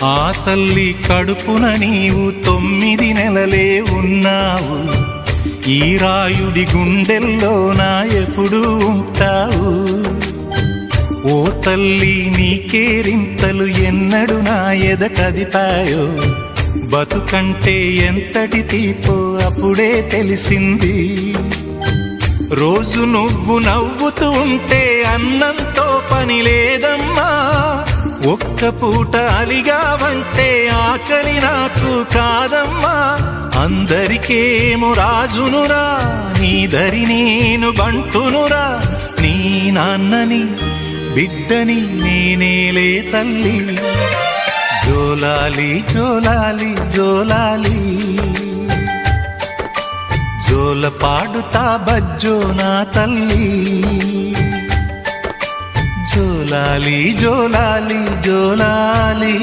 ఆ తల్లి కడుపున నీవు 9 నెలలే ఉన్నావు. ఈ రాయుడి గుండెల్లో నా ఎప్పుడు ఉంటావు. ఓ తల్లి నీకేరింతలు ఎన్నడు నా ఎద కదిపాయో. బతుకంటే ఎంతటి తీపో అప్పుడే తెలిసింది. రోజు నువ్వు నవ్వుతూ ఉంటే అన్నంతో పని లేదమ్మా. ఒక్క పూట అలిగావంటే ఆకలి నాకు కాదమ్మా. అందరికేమో రాజునురా, నీ దరి నేను బంటునురా. నీ నాన్నని బిడ్డని నేనేలే తల్లి. జోలాలి జోలాలి జోలాలి, జోల పాడుతా బజ్జో నా తల్లి. జోలాలి జోలాలి జోలాలి.